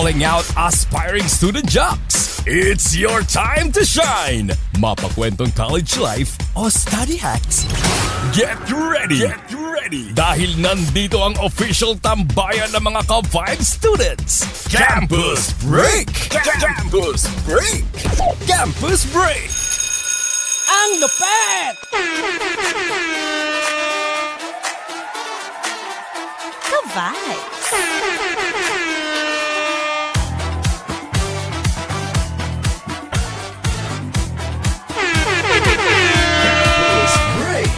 calling out aspiring student jocks. It's your time to shine! Mapakwentong college life o study hacks. Get ready! Get ready! Dahil nandito ang official tambayan ng mga ka-Vibe students. Campus Break! Campus Break! Campus Break! Ang lupet! Ka-Vibes! Campus Break!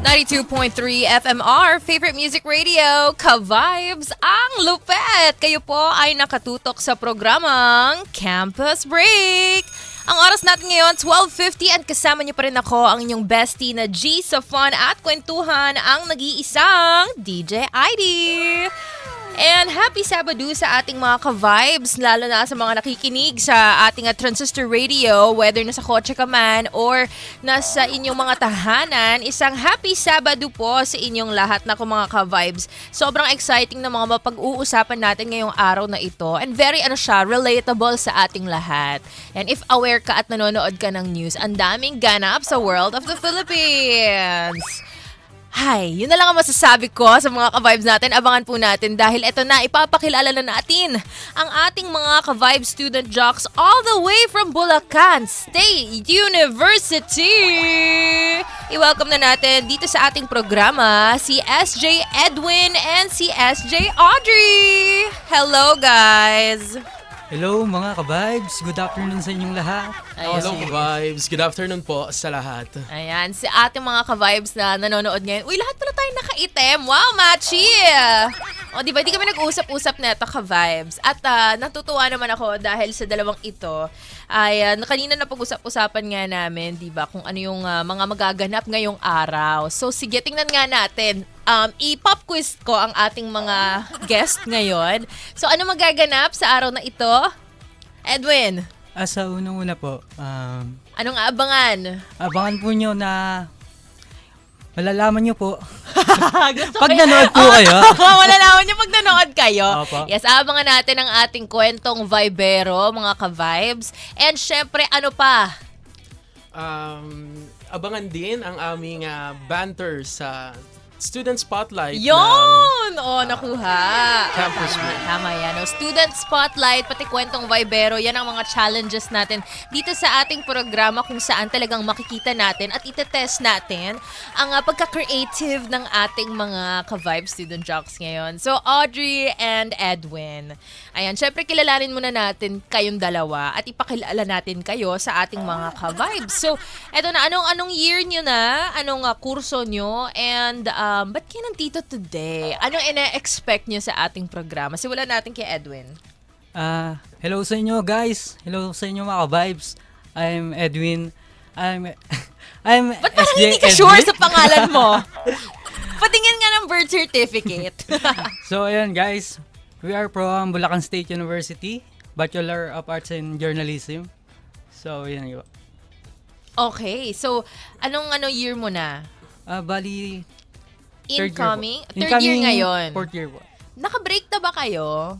92.3 FMR, favorite music radio, Ka-Vibes, ang lupet! Kayo po ay nakatutok sa programang Campus Break! Ang oras natin ngayon, 12:50 at kasama niyo pa rin ako, ang inyong bestie na G sa fun at kwentuhan, ang nag-iisang DJ ID. And happy Sabado sa ating mga ka-vibes, lalo na sa mga nakikinig sa ating transistor radio, whether nasa kotse ka man or nasa inyong mga tahanan. Isang happy Sabado po sa inyong lahat na mga ka-vibes. Sobrang exciting na mga mapag-uusapan natin ngayong araw na ito. And very relatable sa ating lahat. And if aware ka at nanonood ka ng news, ang daming ganap sa world of the Philippines. Hi, yun na lang ang masasabi ko sa mga ka-vibes natin. Abangan po natin dahil eto na, ipapakilala na natin ang ating mga ka-vibe student jocks all the way from Bulacan State University. I-welcome na natin dito sa ating programa si SJ Edwin and si SJ Audrey. Hello guys! Hello mga ka-vibes, good afternoon sa inyong lahat. Hello ka-vibes, good afternoon po sa lahat. Ayan, si ating mga ka-vibes na nanonood ngayon. Uy, lahat pala tayo naka-item. Wow, Machi! O, di ba, di kami nag-usap-usap na ito, ka-vibes. At natutuwa naman ako dahil sa dalawang ito ay kanina na pag-usap-usapan nga namin, di ba, kung ano yung mga magaganap ngayong araw. So, sige, tingnan nga natin. I-pop quiz ko ang ating mga guest ngayon. So, ano magaganap sa araw na ito? Edwin? Sa unang-una po, Anong abangan? abangan po nyo na malalaman nyo po Gusto pag ko nanood po kayo. Malalaman niyo pag nanood kayo. Opo. Yes, abangan natin ang ating kwentong Vibero, mga ka-vibes. And syempre, ano pa? Abangan din ang aming banter sa Student Spotlight Yon! Nakuha. Campus Break. Tama yan. Student Spotlight, pati kwentong Vibero, yan ang mga challenges natin dito sa ating programa kung saan talagang makikita natin at itetest natin ang pagka-creative ng ating mga ka-vibe student jocks ngayon. So, Audrey and Edwin. Ayan, syempre kilalanin muna natin kayong dalawa at ipakilala natin kayo sa ating mga ka-vibes. So, eto na, anong year nyo na? Anong kurso nyo? And ba't kayo nandito today? Anong ina-expect nyo sa ating programa? Simulan natin kay Edwin. Hello sa inyo guys, hello sa inyo mga ka-vibes. I'm Edwin. I'm Ba't parang SJ hindi ka Edwin. sure sa pangalan mo? Patingin nga ng birth certificate. So ayan guys, we are from Bulacan State University, Bachelor of Arts in Journalism. So yan yun. Okay, so anong year mo na? Bali, third year po. Incoming? Third year ngayon. Fourth year po. Naka-break na ba kayo?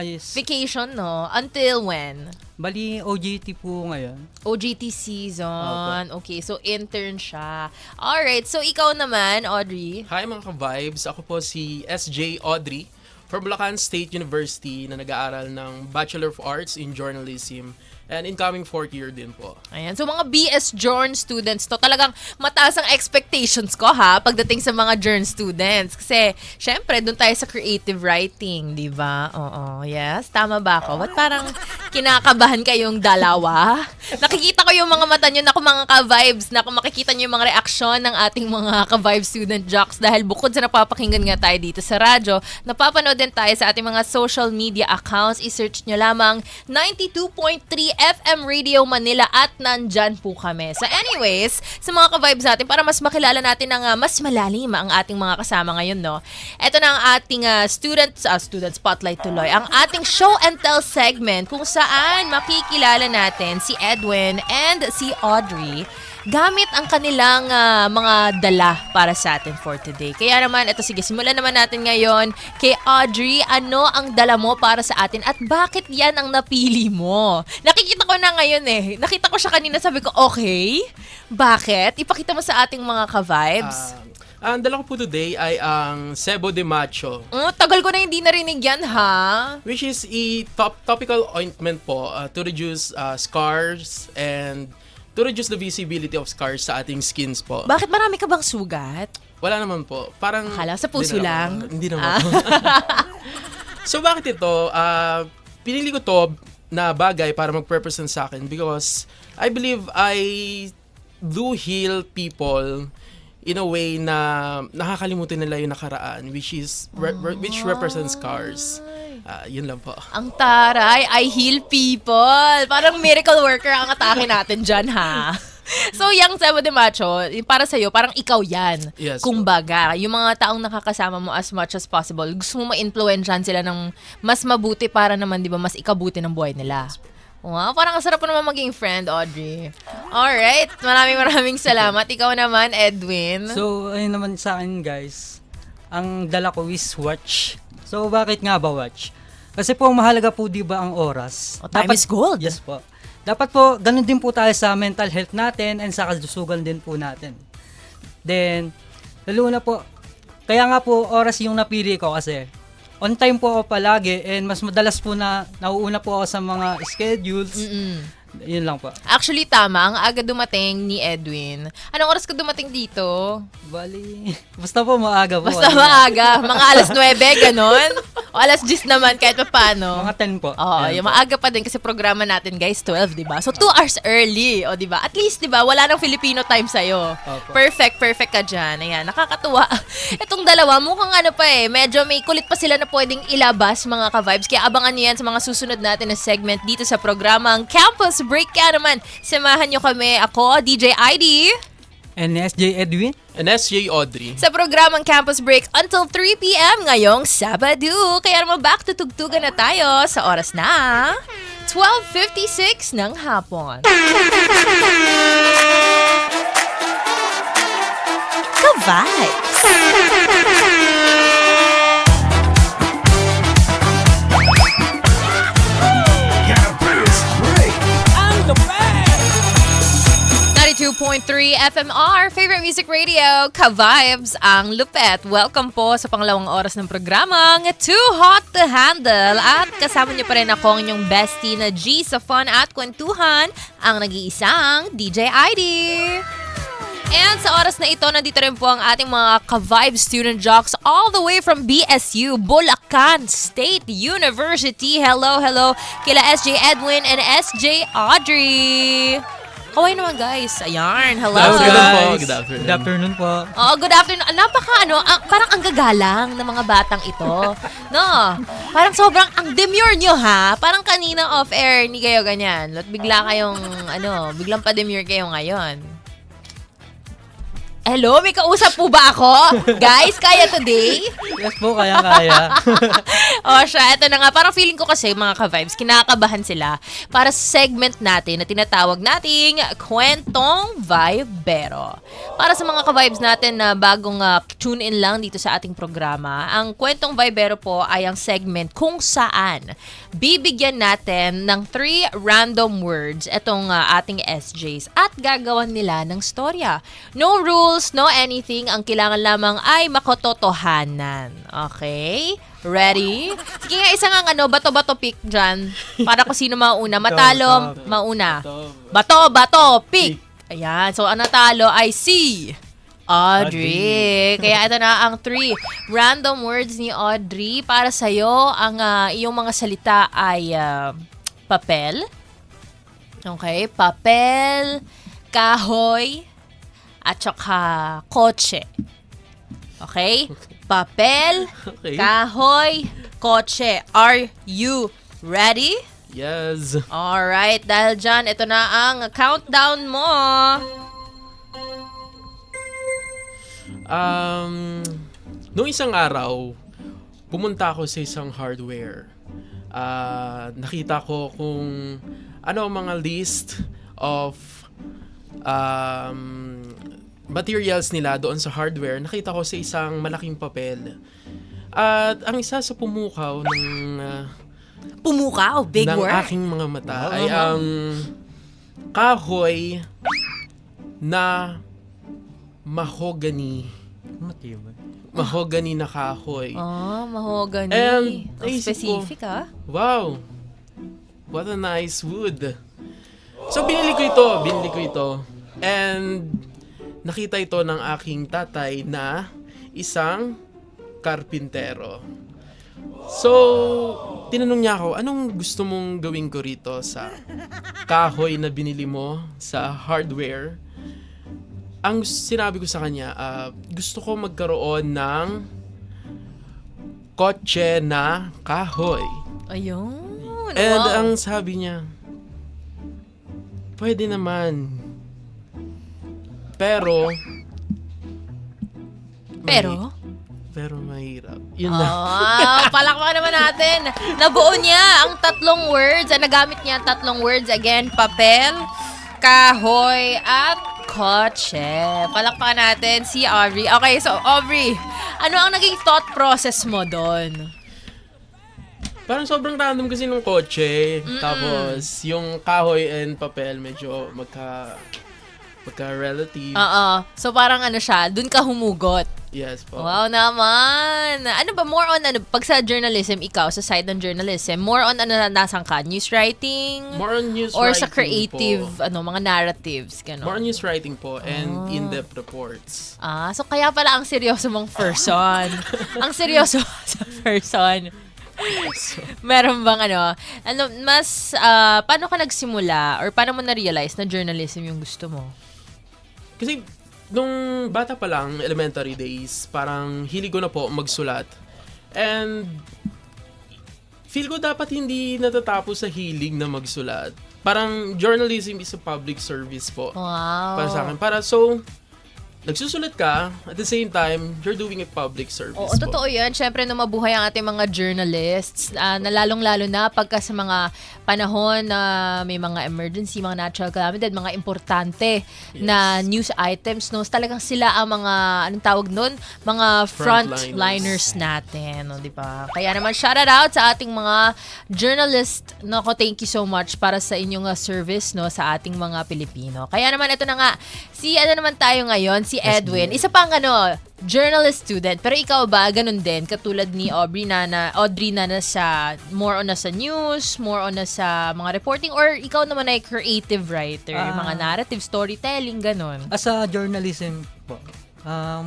Yes. Vacation, no? Until when? Bali, OJT po ngayon. OJT season. Okay, so intern siya. Alright, so ikaw naman, Audrey. Hi mga ka-vibes, ako po si SJ Audrey from Bulacan State University na nag-aaral ng Bachelor of Arts in Journalism and incoming fourth year din po. Ayan, so mga BS Journ students to, talagang mataas ang expectations ko ha, pagdating sa mga Journ students. Kasi, syempre, doon tayo sa creative writing, di ba? Oo, yes. Tama ba ako? Ba't parang kinakabahan kayong dalawa? Nakikita ko yung mga mata nyo na kung mga ka-vibes, na kung makikita nyo yung mga reaksyon ng ating mga ka-vibe student jocks dahil bukod sa napapakinggan nga tayo dito sa radyo, napapanood din tayo sa ating mga social media accounts. I-search nyo lamang 92.3 FM Radio Manila at nandyan po kami. So anyways, sa mga ka-vibes natin, para mas makilala natin ng mas malalim ang ating mga kasama ngayon, no? Ito na ang ating student spotlight tuloy. Ang ating show and tell segment kung saan makikilala natin si Edwin and si Audrey. gamit ang kanilang mga dala para sa atin for today. Kaya naman, ito sige, simulan naman natin ngayon kay Audrey. Ano ang dala mo para sa atin at bakit yan ang napili mo? Nakikita ko na ngayon Nakita ko siya kanina, sabi ko, okay, bakit? Ipakita mo sa ating mga ka-vibes. Ang dala ko po today ay ang Cebo de Macho, Tagal ko na hindi narinig yan, ha? which is a topical ointment po to reduce scars and to reduce the visibility of scars sa ating skins po. Bakit marami ka bang sugat? Wala naman po. Parang Akala sa puso lang. Hindi naman po. So bakit ito? Pinili ko to na bagay para mag-represent sa akin because I believe I do heal people in a way na nakakalimutan nila yung nakaraan, which represents scars. Yun lang po. Ang taray, I heal people. Parang miracle worker ang atake natin dyan, ha? So, yung Cebo de Macho, para sa'yo, parang ikaw yan. Yes. Kumbaga, yung mga taong nakakasama mo as much as possible, gusto mo ma-influensyan sila ng mas mabuti para naman, di ba, mas ikabuti ng buhay nila. Wow, parang ang sarap po naman maging friend, Audrey. Alright, maraming salamat. Ikaw naman, Edwin. So, ayun naman sa akin guys, ang dala ko is watch. So, bakit nga ba watch? Kasi po, mahalaga po di ba ang oras? Time is gold. Yes po. Dapat po, ganun din po tayo sa mental health natin and sa kalusugan din po natin. Then, lalo na po, kaya nga po oras yung napili ko kasi on time po ako palagi and mas madalas po na nauuna po ako sa mga schedules. Yun lang po. Actually, tama. Ang aga dumating ni Edwin. Anong oras ka dumating dito? Bali, basta po maaga po. Basta maaga. Mga alas 9, ganon. O alas 10 naman, kahit pa paano. Mga 10 po. Oo, yung maaga pa din kasi programa natin, guys, 12, di ba? So, 2 hours early, o di ba? At least, di ba, wala nang Filipino time sa'yo. Opo. Perfect ka dyan. Ayan, nakakatuwa. Itong dalawa, mukhang medyo may kulit pa sila na pwedeng ilabas, mga ka-vibes. Kaya abangan nyo yan sa mga susunod natin na segment dito sa programang Campus Break. Kaya naman, samahan nyo kami. Ako, DJ ID. And SJ Edwin. And SJ Audrey. Sa programang Campus Break until 3 p.m. ngayong Sabado. Kaya naman back to tugtugan na tayo sa oras na 12:56 ng hapon. Ka-vibes! Campus Break. 92.3 FMR, favorite music radio, Ka-Vibes, ang lupet. Welcome po sa pangalawang oras ng programang Too Hot to Handle. At kasama niyo pa rin ako ang inyong bestie na G sa fun at kwentuhan, ang nag-iisang DJ ID. And sa oras na ito, nandito rin po ang ating mga Ka-Vibe student jocks all the way from BSU, Bulacan State University. Hello kila SJ Edwin and SJ Audrey. Kaway naman, guys. Ayan, hello. Good afternoon. Good afternoon po. Oo, good afternoon. Parang ang gagalang ng mga batang ito. No? Parang sobrang ang demure nyo, ha? Parang kanina off-air, hindi kayo ganyan. At bigla kayong, biglang pa-demure kayo ngayon. Hello, may kausap po ba ako? Guys, kaya today? Yes po, kaya. Siya, eto na nga. Parang feeling ko kasi, mga ka-vibes, kinakabahan sila para sa segment natin na tinatawag nating Kwentong Vibero. Para sa mga ka-vibes natin na bagong tune in lang dito sa ating programa, ang Kwentong Vibero po ay ang segment kung saan bibigyan natin ng 3 random words etong ating SJs at gagawan nila ng storya. No rules, no anything. Ang kailangan lamang ay makototohanan. Okay? Ready? Sige nga, isa nga bato-bato pick dyan. Para kung sino mauna. Matalo, mauna. Bato, pick. Ayan. So, ang natalo ay si Audrey. Kaya ito na ang 3 random words ni Audrey. Para sa'yo, ang iyong mga salita ay papel. Okay? Papel, kahoy, at saka kotse. Okay? Papel, Okay. kahoy, kotse. Are you ready? Yes. Alright, dahil dyan, ito na ang countdown mo. Noong isang araw, pumunta ako sa isang hardware. Nakita ko kung ano ang mga list of materials nila doon sa hardware, nakita ko sa isang malaking papel. At ang isa sa pumukaw Pumukaw, big ng word. aking mga mata ay ang kahoy na mahogany. Matibay. Mahogany na kahoy. Mahogany. And Ang naisip ko, specific, ah. wow, what a nice wood. So binili ko ito. And nakita ito ng aking tatay na isang karpintero. So, tinanong niya ako, anong gusto mong gawin ko rito sa kahoy na binili mo sa hardware? Ang sinabi ko sa kanya, gusto ko magkaroon ng kotse na kahoy. Ayun. And wow. ang sabi niya, pwede naman. Pero mahirap. Yun na. Palakpakan naman natin. Nabuo niya ang 3 words. Nagamit niya ang 3 words. Again, papel, kahoy, at kotse. Palakpakan natin si Aubrey. Okay, so Aubrey, ano ang naging thought process mo doon? Parang sobrang random kasi nung kotse. Tapos, yung kahoy and papel, medyo magka-relative. So parang ano siya, doon ka humugot. Yes po. Wow naman. Ano ba, more on, pag sa journalism, ikaw, sa side ng journalism, more on, nasan ka? News writing? More on news Or writing sa creative, po. mga narratives, gano'n? More on news writing po and in-depth reports. So kaya pala ang seryoso mong person. Ang seryoso sa person. Meron bang paano ka nagsimula or paano mo na-realize na journalism yung gusto mo? Kasi, nung bata pa lang, elementary days, parang hilig ko na po magsulat. And, feel ko dapat hindi natatapos sa hilig na magsulat. Parang, journalism is a public service po. Wow. Para sa akin. Nagsusulat ka, at the same time, you're doing a public service Oo, po. totoo yan. Siyempre, nung mabuhay ang ating mga journalists, na lalong-lalo na pagka sa mga panahon na may mga emergency, mga natural calamity, mga importante na news items, no? Talagang sila ang mga, anong tawag nun? Mga frontliners natin, no? Diba? Kaya naman, shout out sa ating mga journalist. Nako, thank you so much para sa inyong service, no? Sa ating mga Pilipino. Kaya naman, ito na nga, naman tayo ngayon, si Edwin. Isa pang journalist student. Pero ikaw ba, ganun din, katulad ni Audrey na nasa, more on nasa news, more on nasa mga reporting, or ikaw naman ay creative writer, mga narrative, storytelling, ganun? As a journalism po,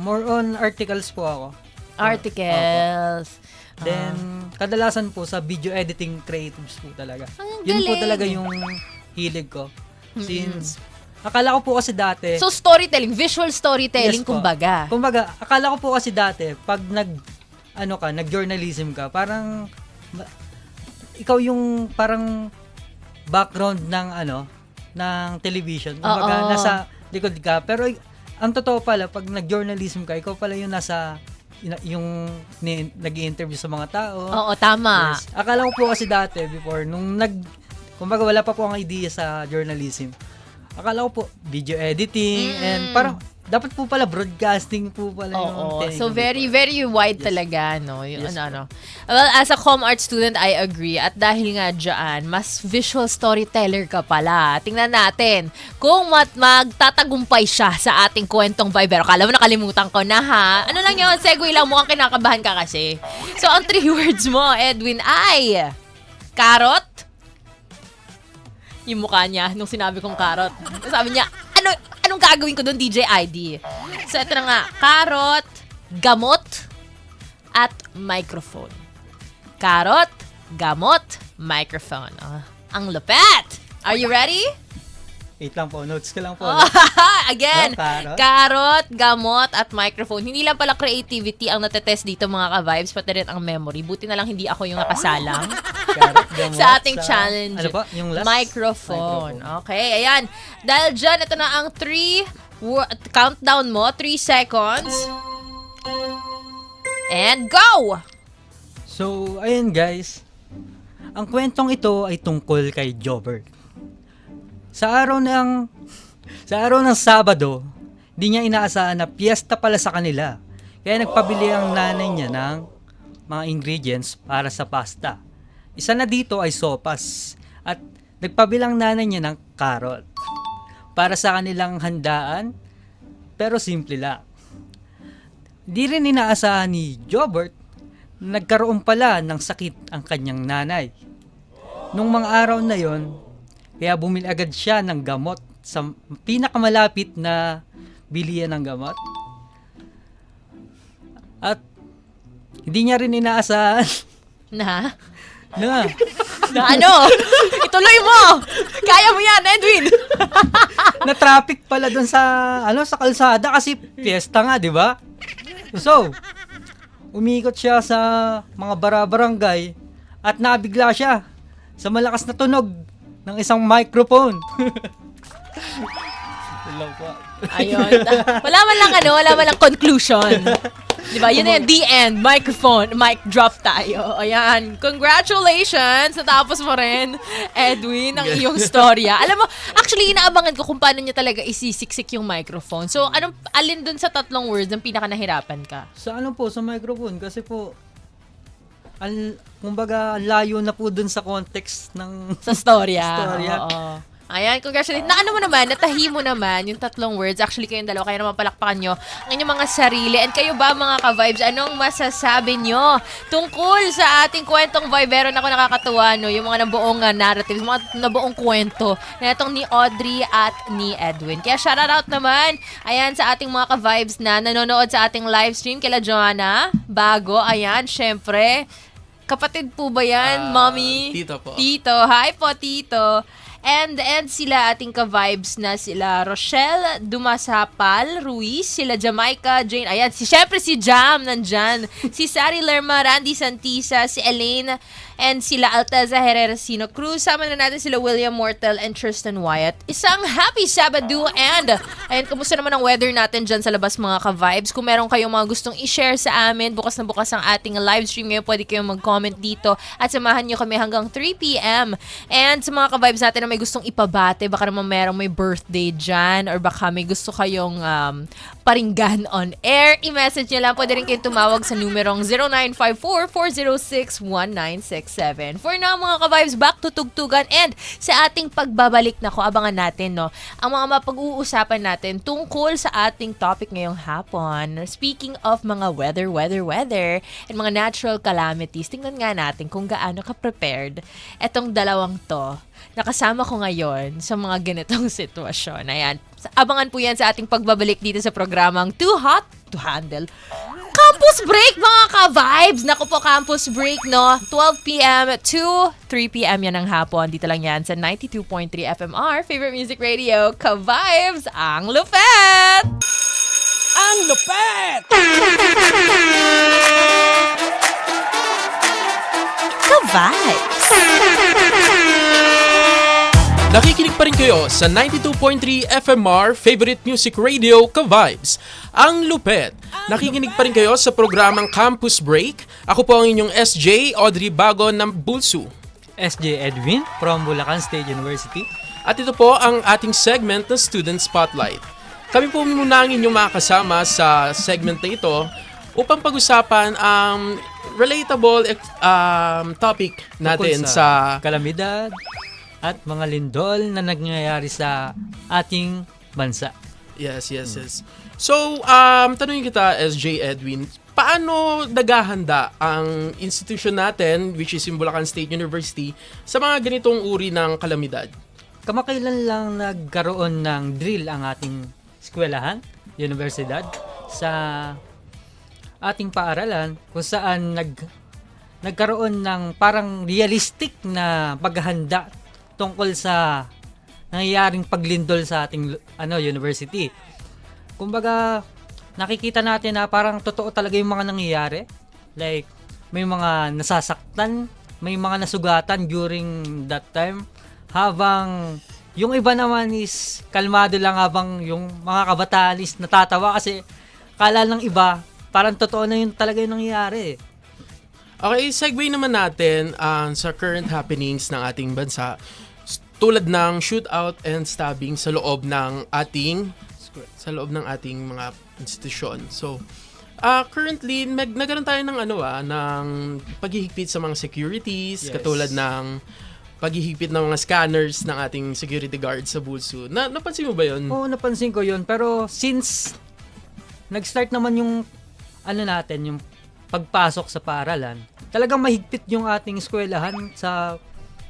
more on articles po ako. Articles. Then, kadalasan po sa video editing creatives po talaga. Ang Yun po galing. talaga yung hilig ko. Since, akala ko po kasi dati, So, storytelling, visual storytelling, Yes po. kumbaga. Kumbaga, akala ko po kasi dati, pag nag-journalism ka, parang, ikaw yung parang background ng television. Kumbaga, Oo. nasa likod ka. Pero, ang totoo pala, pag nag-journalism ka, ikaw pala yung yung nag-i-interview sa mga tao. Oo, tama. Yes. Akala ko po kasi dati, before, kumbaga wala pa po ang idea sa journalism. Akala ko po, video editing, and parang, dapat po pala broadcasting po pala yung Oo. tinig So, ko very, before. very wide talaga, no? Yung Yes, Well, as a com art student, I agree. At dahil nga dyan, mas visual storyteller ka pala. Tingnan natin kung magtatagumpay siya sa ating kwentong vibe. Pero kala mo nakalimutan ko na, ha? Ano lang yun? Segue lang, mukhang kinakabahan ka kasi. So, ang 3 words mo, Edwin, ay carrot. Yung mukha niya nung sinabi kong carrot. Sabi niya, anong gagawin ko doon, DJ ID? So, ito na nga, carrot, gamot, at microphone. Carrot, gamot, microphone. Ang lupet! Are you ready? Wait lang po, notes ko lang po. Again, Carrot. carrot, gamot, at microphone. Hindi lang pala creativity ang natetest dito, mga ka-vibes, pati rin ang memory. Buti na lang hindi ako yung nakasalang Carrot, gamot, sa ating challenge. Ano po? Yung last? Microphone. Okay, ayan. Dahil dyan, ito na ang countdown mo. 3 seconds. And go! So, ayun guys. Ang kwentong ito ay tungkol kay Jobert. Sa araw ng Sa araw ng Sabado, di niya inaasahan na piyesta pala sa kanila. Kaya nagpabili ang nanay niya ng mga ingredients para sa pasta. Isa na dito ay sopas at nagpabilang nanay niya ng carrot para sa kanilang handaan, pero simple lang. Di rin inaasahan ni Jobert na nagkaroon pala ng sakit ang kanyang nanay. Nung mga araw na yon, kaya bumili agad siya ng gamot sa pinakamalapit na bilihan ng gamot. At hindi niya rin inaasahan Na? na Na ano? Ituloy mo! Kaya mo yan, Edwin! na traffic pala doon sa sa kalsada kasi fiesta nga, di ba? So, umikot siya sa mga barangay at nabigla siya sa malakas na tunog ng isang microphone. Hello po. Ayun. Wala man lang conclusion. Diba? Yun na yun, the end. Microphone. Mic drop tayo. Ayan. Congratulations! Natapos mo rin, Edwin, ang iyong storya. Alam mo, actually, inaabangan ko kung paano niya talaga isisiksik yung microphone. So, alin dun sa tatlong words ang pinaka nahirapan ka? Sa sa microphone kasi po kumbaga layo na po dun sa context ng Sa storya. Storya. Oo. Ayan, congratulations. Na ano mo naman, natahi mo naman yung tatlong words. Actually, kayong dalawa, kaya naman palakpakan nyo ang inyong mga sarili. And kayo ba, mga ka-vibes, anong masasabi nyo tungkol sa ating kwentong vibe? Meron ako nakakatuwa, no? Yung mga nabuong narratives, mga nabuong kwento na itong ni Audrey at ni Edwin. Kaya shoutout naman, ayan, sa ating mga ka-vibes na nanonood sa ating live stream. Kila Joanna, bago, ayan, syempre. Kapatid po ba yan, Mommy? Tito po. Tito. Hi po, Tito. And sila ating ka-vibes na sila Rochelle Dumasapal Ruiz, sila Jamaica Jane, ayan, syempre si Jam nandyan, si Sari Lerma, Randy Santisa, si Elaine, and sila Alteza Herrera Sino Cruz. Sama na natin sila William Mortel and Tristan Wyatt. Isang happy Sabado and ayun, kumusta naman ang weather natin dyan sa labas, mga ka-vibes? Kung meron kayong mga gustong i-share sa amin, bukas na bukas ang ating live stream ngayon, pwede kayong mag-comment dito at samahan nyo kami hanggang 3 p.m. And sa mga ka-vibes natin na may gustong ipabate, baka naman merong may birthday dyan or baka may gusto kayong paringgan on air, i-message nyo lang. Pwede rin kayong tumawag sa numerong 0954-406-1967. For now, mga ka-vibes, back to tugtugan and sa ating pagbabalik na abangan natin, no, ang mga mapag-uusapan natin tungkol sa ating topic ngayong hapon. Speaking of mga weather, and mga natural calamities, tingnan nga natin kung gaano ka-prepared etong dalawang to. Nakasama ko ngayon sa mga ganitong sitwasyon. Ayan. Abangan po yan sa ating pagbabalik dito sa programang Too Hot to Handle. Campus Break, mga ka-vibes! Naku po, Campus Break, no? 12 p.m. to 3 p.m. yan ang hapon. Dito lang yan sa 92.3 FMR, Favorite Music Radio, ka-vibes, ang lupet! Ang lupet! Ka-vibes! Nakikinig pa rin kayo sa 92.3 FMR Favorite Music Radio ka-vibes, ang lupet. Nakikinig pa rin kayo sa programang Campus Break. Ako po ang inyong SJ, Audrey Bago ng Bulsu. SJ Edwin from Bulacan State University. At ito po ang ating segment ng Student Spotlight. Kami po muna ang inyong makakasama sa segment na ito upang pag-usapan ang relatable topic natin Tungkol sa kalamidad at mga lindol na nangyayari sa ating bansa. Yes. So, tanungin kita, SJ Edwin, paano naghahanda ang institution natin, which is in Bulacan State University, sa mga ganitong uri ng kalamidad? Kamakailan lang nagkaroon ng drill ang ating eskwelahan, universidad, sa ating paaralan kung saan nagkaroon ng parang realistic na paghahanda tungkol sa nangyayaring paglindol sa ating university. Kumbaga, nakikita natin na parang totoo talaga yung mga nangyayari. Like, may mga nasasaktan, may mga nasugatan during that time. Habang yung iba naman is kalmado lang, habang yung mga kabataan is natatawa kasi kala ng iba parang totoo na yun talaga yung nangyayari. Okay, segue naman natin sa current happenings ng ating bansa. Tulad ng shootout and stabbing sa loob ng ating mga institusyon. So, currently nagkaroon tayo ng ng paghihigpit sa mga securities, Yes. katulad ng paghihigpit ng mga scanners ng ating security guards sa Bulsu. Napansin mo ba 'yon? Oo, napansin ko yun. Pero since nag-start naman yung yung pagpasok sa paaralan, talagang mahigpit yung ating eskwelahan sa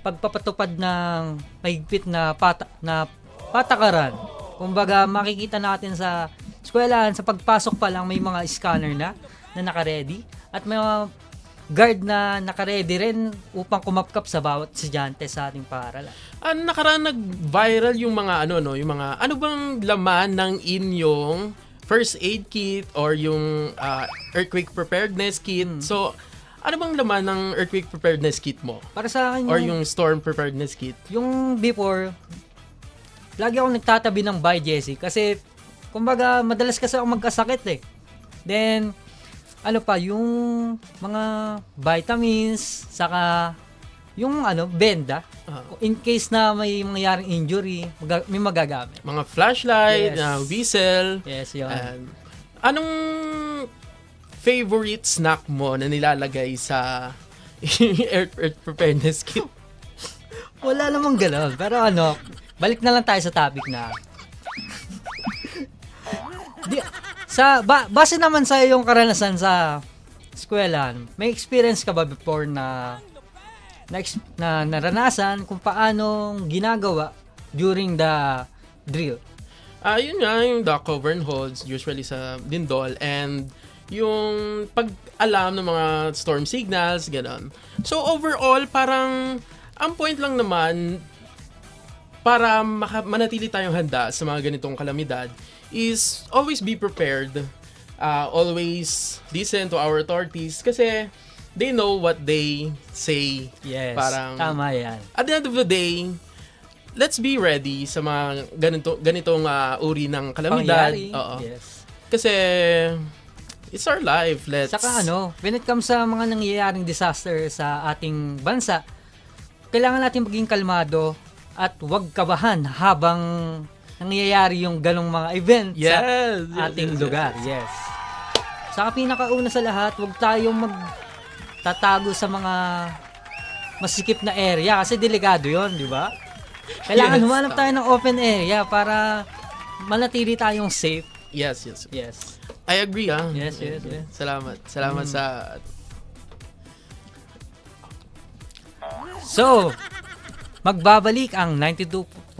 pagpapatupad ng mahigpit na patakaran. Kumbaga, makikita natin sa eskwelahan, sa pagpasok pa lang may mga scanner na naka-ready at may mga guard na naka-ready rin upang kumapkap sa bawat estudyante sa ating paaralan. Nakaraan nag-viral yung mga ano bang laman ng inyong first aid kit or yung earthquake preparedness kit. So, ano bang laman ng earthquake preparedness kit mo? Para sa akin, Or yung storm preparedness kit? yung before, lagi akong nagtatabi ng Buy Jessie kasi kumbaga madalas kasi ako magkasakit eh. Then yung mga vitamins saka yung benda in case na may mangyaring injury, may magagamit. Mga flashlight, Yes. whistle. Yes, yun. And anong favorite snack mo na nilalagay sa earth preparedness kit? Wala namang gano'n. Pero balik na lang tayo sa topic na. Base naman sa iyong karanasan sa eskwelahan, may experience ka ba before na naranasan kung paano ginagawa during the drill? Yun nga, yung the cover and holds, usually sa lindol, and yung pag-alam ng mga storm signals, gano'n. So overall, parang ang point lang naman para manatili tayong handa sa mga ganitong kalamidad is always be prepared. Always listen to our authorities kasi they know what they say. Yes, Parang, tama yan. at the end of the day, let's be ready sa mga ganitong uri ng kalamidad. Pangyayari. Oo. Yes. Kasi it's our life. Saka when it comes sa mga nangyayaring disaster sa ating bansa, kailangan natin maging kalmado at huwag kabahan habang nangyayari yung ganong mga event sa ating lugar. Yes. Saka pinakauna sa lahat, huwag tayong magtatago sa mga masikip na area kasi delikado yon, di ba? Kailangan humanap tayo ng open area para manatili tayong safe. Yes. Yes. I agree, Yes. Salamat sa... So, magbabalik ang 92.3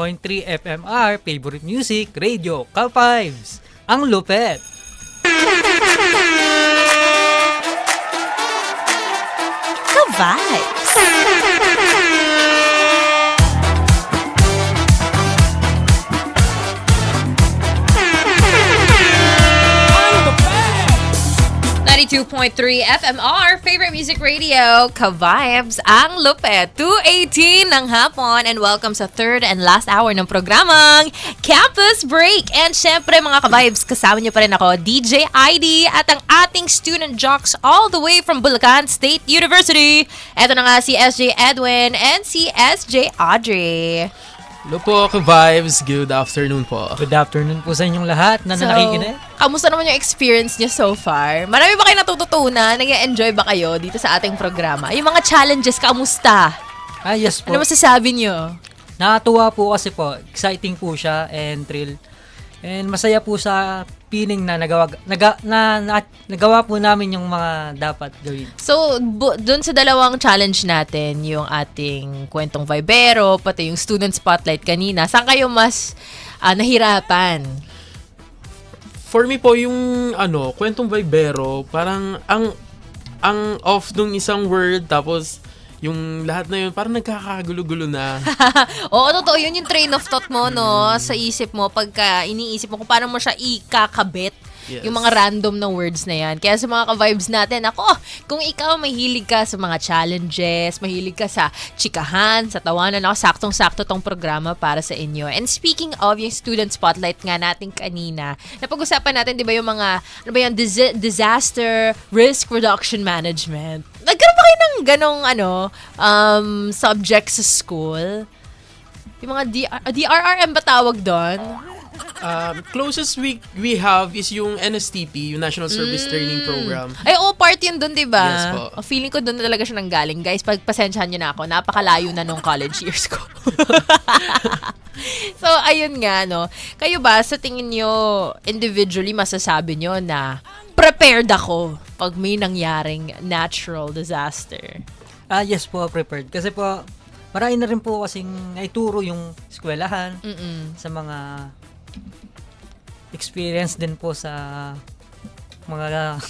FMR Favorite Music Radio Ka-Vibes, ang lupet. Ka-vibes. 92.3 FMR, Favorite Music Radio, Ka-Vibes, ang lupet. 2:18 ng hapon and welcome sa third and last hour ng programang Campus Break. And syempre mga Ka-Vibes, kasama niyo pa rin ako, DJ ID at ang ating student jocks all the way from Bulacan State University. Ito na nga si SJ Edwin and si SJ Audrey. Hello po, Ka-Vibes. Good afternoon po. Good afternoon po sa inyong lahat na nakikinig. Kamusta naman yung experience niyo so far? Marami ba kayo natututunan? Nag-enjoy ba kayo dito sa ating programa? Yung mga challenges, kamusta? Yes po. Ano masasabi niyo? Nakatuwa po kasi po. Exciting po siya and thrill. And masaya po sa feeling na nagawa po namin yung mga dapat gawin. So, dun sa dalawang challenge natin, yung ating kwentong vibero, pati yung student spotlight kanina, saan kayo mas nahirapan? For me po, yung kwentong vibero, parang ang off nung isang word, tapos yung lahat na yun, parang nagkakagulo-gulo na. Oo, totoo. Yun yung train of thought mo, no? Sa isip mo, pagka iniisip mo kung paano mo siya ikakabit. Yes. Yung mga random na words na yan. Kaya sa mga ka-vibes natin, kung ikaw mahilig ka sa mga challenges, mahilig ka sa chikahan, sa tawanan, saktong-sakto tong programa para sa inyo. And speaking of yung student spotlight nga natin kanina, napag-usapan natin, di ba, yung mga, disaster risk reduction management. Nagkaroon ba ng ganong subjects sa school? Yung mga DRRM ba tawag doon? Closest we have is yung NSTP, yung National Service Training Program. Ay, part yun doon, diba? Yes po. Feeling ko doon na talaga siya nanggaling. Guys, pagpasensyahan nyo na ako. Napakalayo na nung college years ko. So, ayun nga, no. Kayo ba, sa tingin nyo, individually, masasabi nyo na prepared ako pag may nangyaring natural disaster? Yes po, prepared. Kasi po, marami na rin po kasing naituro yung eskwelahan sa mga experience din po sa mga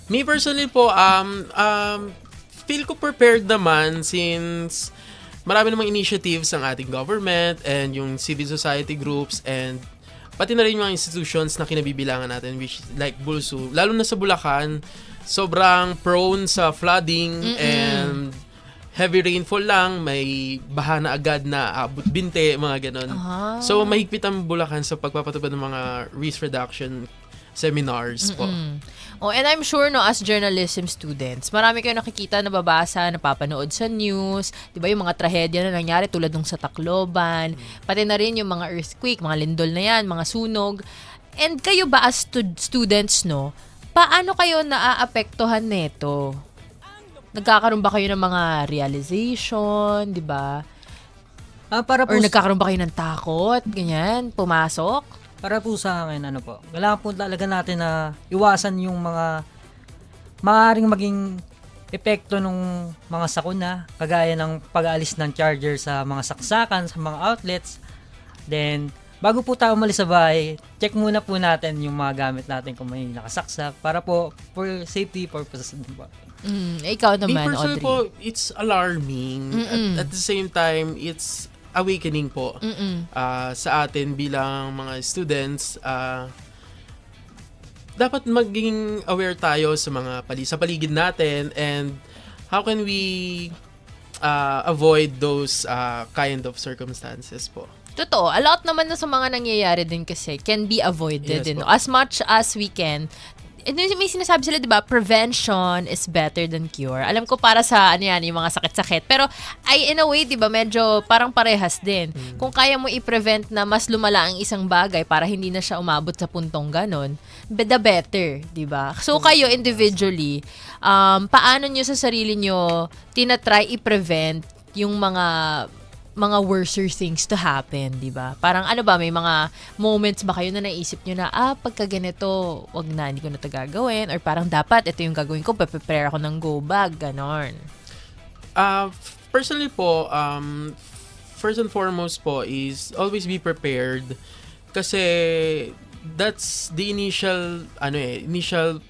Me personally po, feel ko prepared naman since marami namang initiatives ang ating government and yung civil society groups and pati na rin yung mga institutions na kinabibilangan natin which like Bulsu. Lalo na sa Bulacan, sobrang prone sa flooding and heavy rainfall lang, may baha na agad na abot binte, mga ganon. So, mahigpit ang Bulacan sa pagpapatupad ng mga risk reduction seminars po. And I'm sure, no, as journalism students, marami kayo nakikita, nababasa, napapanood sa news, di ba yung mga trahedya na nangyari tulad nung sa Tacloban, pati na rin yung mga earthquake, mga lindol na yan, mga sunog. And kayo ba as students, no, paano kayo naaapektuhan neto? Nagkakaroon ba kayo ng mga realization, di ba? para po Or nagkakaroon ba kayo ng takot, ganyan, pumasok? para po sa akin kailangan po talaga natin na iwasan yung mga maaaring maging epekto ng mga sakuna, kagaya ng pag-aalis ng charger sa mga saksakan, sa mga outlets. Then, bago po tayo umalis sa bahay, check muna po natin yung mga gamit natin kung may nakasaksak para po for safety purposes. Ikaw Me naman, personally Audrey. po, it's alarming. At the same time, it's awakening po sa atin bilang mga students. Dapat maging aware tayo sa mga sa paligid natin and how can we avoid those kind of circumstances po. Totoo. A lot naman na sa mga nangyayari din kasi can be avoided. Yes, No? po. As much as we can. And may sinasabi sila, di ba, prevention is better than cure. Alam ko para sa, yung mga sakit-sakit. Pero, in a way, di ba, medyo parang parehas din. Kung kaya mo i-prevent na mas lumala ang isang bagay para hindi na siya umabot sa puntong ganon, the better, di ba? So, kayo individually, paano nyo sa sarili nyo tinatry i-prevent yung mga worser things to happen, di ba? Parang may mga moments ba kayo na naisip nyo na, pagka ganito, wag na, hindi ko na ito gagawin, or parang dapat, ito yung gagawin ko, prepare ako ng go bag, ganon. Personally po, first and foremost po is always be prepared kasi that's the initial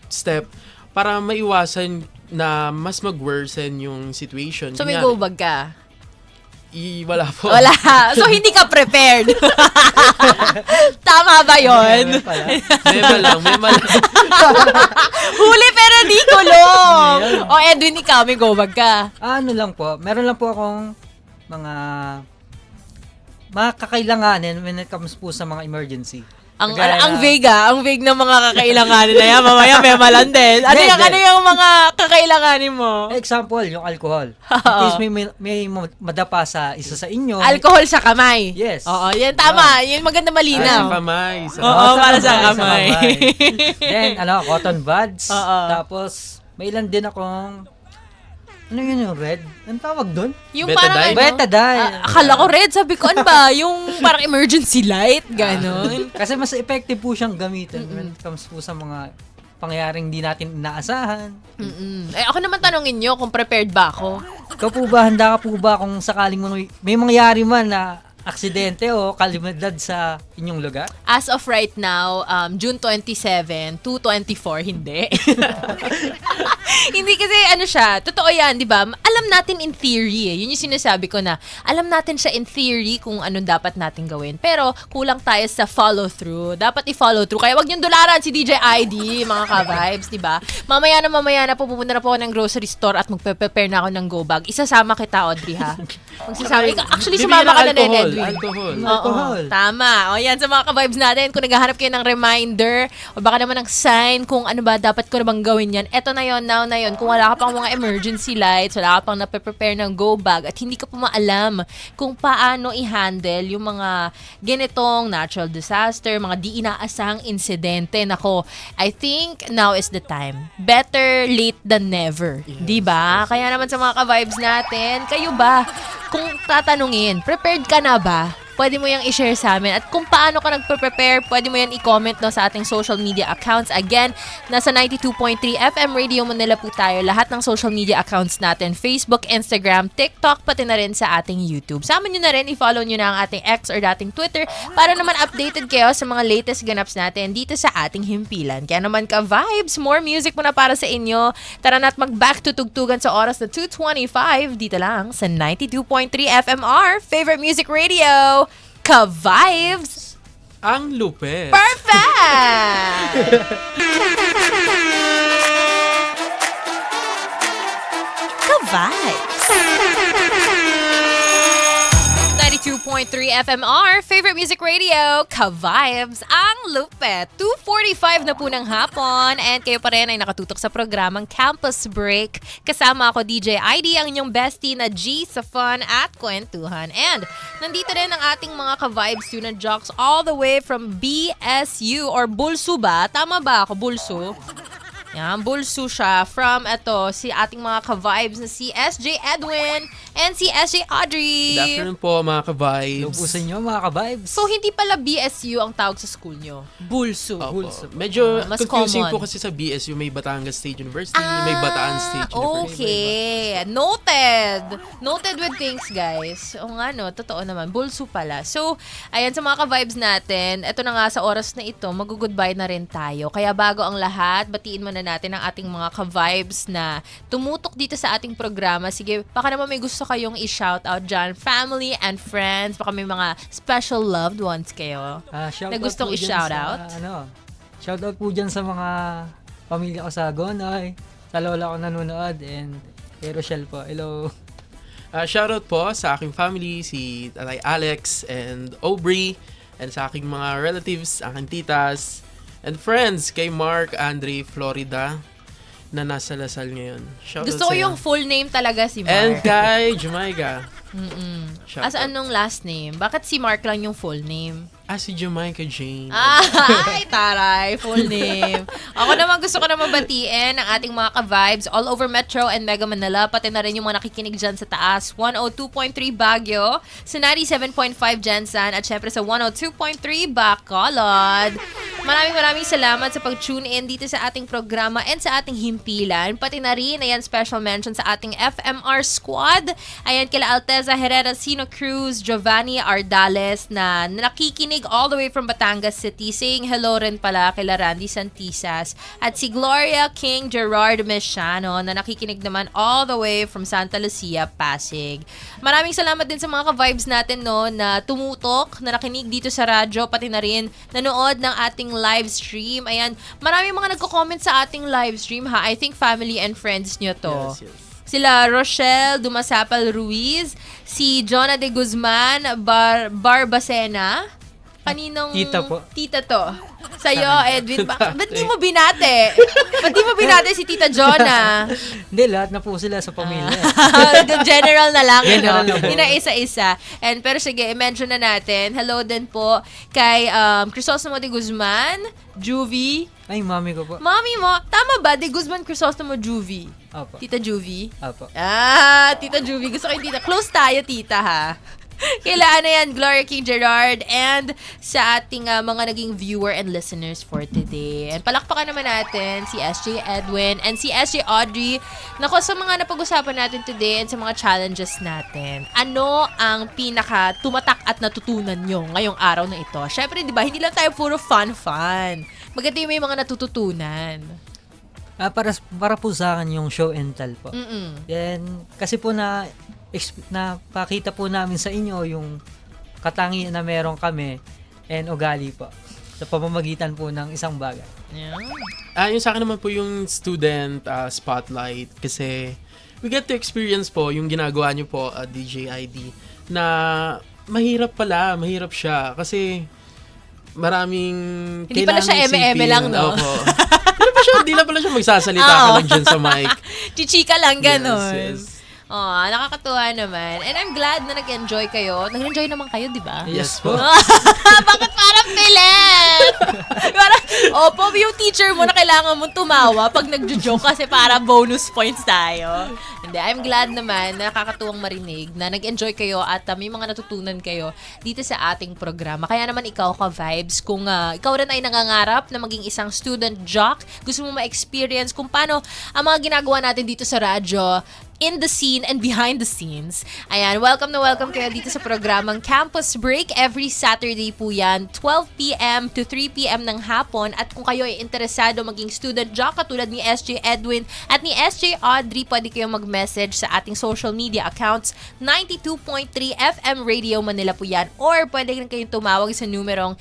step para maiwasan na mas mag-worsen yung situation. So, may Kunyari, go bag ka? Wala po. Wala. So, hindi ka prepared. Tama ba yun? Mema lang. Huli pero di kulong. O, Edwin, ikaw, may go bag ka? lang po, meron lang po akong mga kakailanganin when it comes po sa mga emergency. Ang Kagaya vague ang vague ng mga kakailanganin na yan. Mamaya may malandin. Ano yung mga kakailanganin mo? Example, yung alcohol. In case may madapa sa isa sa inyo. Alcohol sa kamay. Yes. Oo, yan tama. Yan maganda Sa malinaw. kamay. Oo, para sa kamay. Then, cotton buds. Oo. Tapos, may ilan din akong, yun yung red? Anong tawag doon? Yung Betadine? parang Betadine. akala ko red. Sabi ko, ano ba? Yung parang emergency light, gano'n. Kasi mas effective po siyang gamitin when it comes po sa mga pangyayaring di natin inaasahan. Ako naman tanongin nyo kung prepared ba ako. Ikaw po ba, handa ka po ba kung sakaling may mangyari man na aksidente o kalamidad sa inyong lugar? As of right now, June 27, 2:24, hindi. Hindi kasi totoo yan, di ba? Alam natin in theory Yun yung sinasabi ko na, alam natin siya in theory kung anong dapat natin gawin. Pero kulang tayo sa follow through. Dapat i-follow through. Kaya wag niyong dolaran si DJ ID, mga ka-vibes, di ba? Mamaya na pupunta na po ako ng grocery store at magpe-prepare na ako ng go bag. Isasama kita, Audrey, ha? Magsasama. Actually, sumama ka na din, Edwin. Alcohol. Alcohol. Tama. O yan, sa mga ka-vibes natin, kung naghahanap kayo ng reminder o baka naman ng sign kung ano ba dapat ko na bang gawin yan, eto na yon ng panahon na yon, kung wala ka pang mga emergency lights, wala ka pang nape-prepare ng go bag, at hindi ka pa maalam kung paano i-handle yung mga ganitong natural disaster, mga di inaasahang insidente, nako, I think now is the time. Better late than never. Yes, Diba? Kaya naman sa mga ka-vibes natin, kayo ba, kung tatanungin, prepared ka na ba? Pwede mo yung i-share sa amin. At kung paano ka nagpe-prepare, pwede mo yan i-comment no, sa ating social media accounts. Again, nasa 92.3 FM Radio Manila po tayo. Lahat ng social media accounts natin. Facebook, Instagram, TikTok, pati na rin sa ating YouTube. Sama nyo na rin, i-follow nyo na ang ating X or dating Twitter para naman updated kayo sa mga latest ganaps natin dito sa ating himpilan. Kaya naman ka-vibes, more music muna para sa inyo. Tara na't mag-back to tugtugan sa oras na 2:25 dito lang sa 92.3 FMR, Favorite Music Radio. Ka-vibes! Ang lupet. Perfect! Ka-vibes! 92.3 FMR, Favorite Music Radio, Ka-vibes, ang lupet. 2:45 na po ng hapon and kayo pa rin ay nakatutok sa programang Campus Break. Kasama ako, DJ ID, ang inyong bestie na G sa fun at kwentuhan. And nandito rin ang ating mga Ka-vibes student jocks all the way from BSU or Bulsu ba? Tama ba ako, Bulsu? Yan, Bulsu siya from si ating mga ka-vibes na si SJ Edwin and si SJ Audrey. Good afternoon po mga ka-vibes. Hello po sa inyo mga ka-vibes. So, hindi pala BSU ang tawag sa school nyo? Bulsu. Opo. Medyo Mas confusing common. po kasi sa BSU, may Batangas State University, may Bataan State University. Okay. Noted. Noted with things, guys. O nga, no, totoo naman. Bulsu pala. So, ayan, sa mga ka-vibes natin, eto na nga sa oras na ito, mag-goodbye na rin tayo. Kaya bago ang lahat, batiin mo na natin ang ating mga ka-vibes na tumutok dito sa ating programa. Sige, baka naman may gusto kayong i-shoutout dyan. Family and friends. Baka may mga special loved ones kayo. Shoutout na gustong po dyan i-shoutout? Shoutout po dyan sa mga pamilya ko sa Gonoy, sa lola ko nanonood, and kay Rochelle po. Hello. Shoutout po sa aking family, si Tatay Alex and Aubrey, and sa aking mga relatives, aking titas, and friends kay Mark, Andre, Florida, na nasa Lasal ngayon. Shoutout Gusto ko sa'yo. yung full name talaga si And Mark. kay Jamaica. Shoutout. As anong last name? Bakit si Mark lang yung full name? Si Jamaica Jane. Ay, taray. Full name. Ako naman gusto ko naman batiin ang ating mga ka-vibes all over Metro and Mega Manila, pati na rin yung mga nakikinig dyan sa taas. 102.3 Baguio, sa 97.5 Jensan, at syempre sa 102.3 Bacolod. Maraming salamat sa pag-tune in dito sa ating programa and sa ating himpilan. Pati na rin, ayan, special mention sa ating FMR squad. Ayan, kila Alteza Herrera, Sino Cruz, Giovanni Ardales na nakikinig all the way from Batangas City. Saying hello rin pala kila Randy Santisas. At si Gloria King Gerard Mesiano na nakikinig naman all the way from Santa Lucia, Pasig. Maraming salamat din sa mga ka-vibes natin no, na tumutok, na nakinig dito sa radyo, pati na rin nanood ng ating live stream. Ayan, maraming mga nagko-comment sa ating live stream ha. I think family and friends nyo to. Yes. Sila Rochelle Dumasapal Ruiz, si Jonah de Guzman Barbacena. Kaninong Tita po. Tita to? Sa'yo, Edwin. Ba't di mo binate? Ba't di mo binate si Tita Jonah? Hindi, lahat na po sila sa pamilya. General na lang. General na po. Hindi na isa-isa. And, pero sige, i-mention na natin. Hello din po kay Crisostomo de Guzman, Juvie. Ay, mami ko po. Mami mo, tama ba? De Guzman Crisostomo Juvie. Opo. Tita Juvie. Opo. Tita Juvie. Gusto ko yung tita. Close tayo, tita, ha? Kailangan na yan, Gloria King Gerard, and sa ating mga naging viewer and listeners for today. And palakpakan naman natin si SJ Edwin and si SJ Audrey. Nako, sa mga napag-usapan natin today and sa mga challenges natin, ano ang pinaka tumatak at natutunan nyo ngayong araw na ito? Syempre, di ba, hindi lang tayo puro fun. Maganda yung may mga natututunan. Para po sa akin yung show and tell po. Mm-mm. Then, kasi po napakita po namin sa inyo yung katangian na meron kami and ugali po sa pamamagitan po ng isang bagay. Yeah. Yung sa akin naman po yung student spotlight kasi we get to experience po yung ginagawa niyo po DJ ID na mahirap siya kasi maraming hindi pala siya kailangang eme-eme isipin. lang, no? Opo. Pero Di lang pala siya magsasalita ka lang dyan sa mic. Chichika lang, ganon. Yes. Oh, nakakatuwa naman. And I'm glad na nag-enjoy kayo. Nag-enjoy naman kayo, di ba? Yes po. Bakit parang pilit? Parang, opo, yung teacher mo na kailangan mong tumawa pag nagjo-joke kasi para bonus points tayo. Hindi, I'm glad naman na nakakatuwang marinig na nag-enjoy kayo at may mga natutunan kayo dito sa ating programa. Kaya naman ikaw ka-vibes, kung ikaw rin ay nangangarap na maging isang student jock, gusto mo ma-experience kung paano ang mga ginagawa natin dito sa radyo, in the scene and behind the scenes. Ayan, welcome na welcome kayo dito sa programang Campus Break. Every Saturday po yan, 12 p.m. to 3 p.m. ng hapon. At kung kayo ay interesado maging student jock katulad ni SJ Edwin at ni SJ Audrey, pwede kayong mag-message sa ating social media accounts. 92.3 FM Radio Manila po yan. Or pwede rin kayong tumawag sa numerong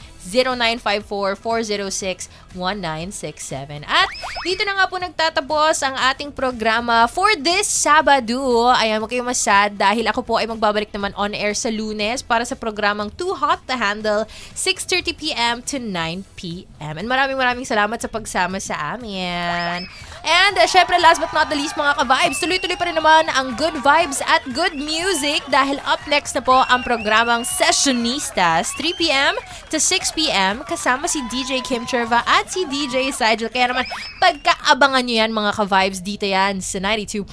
0954-406-1967. At dito na nga po nagtatapos ang ating programa for this Sabado. Ayan, huwag kayong masad dahil ako po ay magbabalik naman on air sa Lunes para sa programang Too Hot to Handle, 6:30 p.m. to 9 p.m. And maraming salamat sa pagsama sa amin. And syempre, last but not the least mga ka-vibes, tuloy-tuloy pa rin naman ang good vibes at good music dahil up next na po ang programang Sessionistas, 3 p.m. to 6 p.m. kasama si DJ Kim Cherva at si DJ Sigel. Kaya naman, pagkaabangan nyo yan mga ka-vibes, dito yan sa 92.3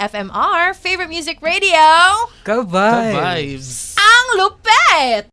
FMR, Favorite Music Radio. Ka-vibes! Vibes. Ang lupet!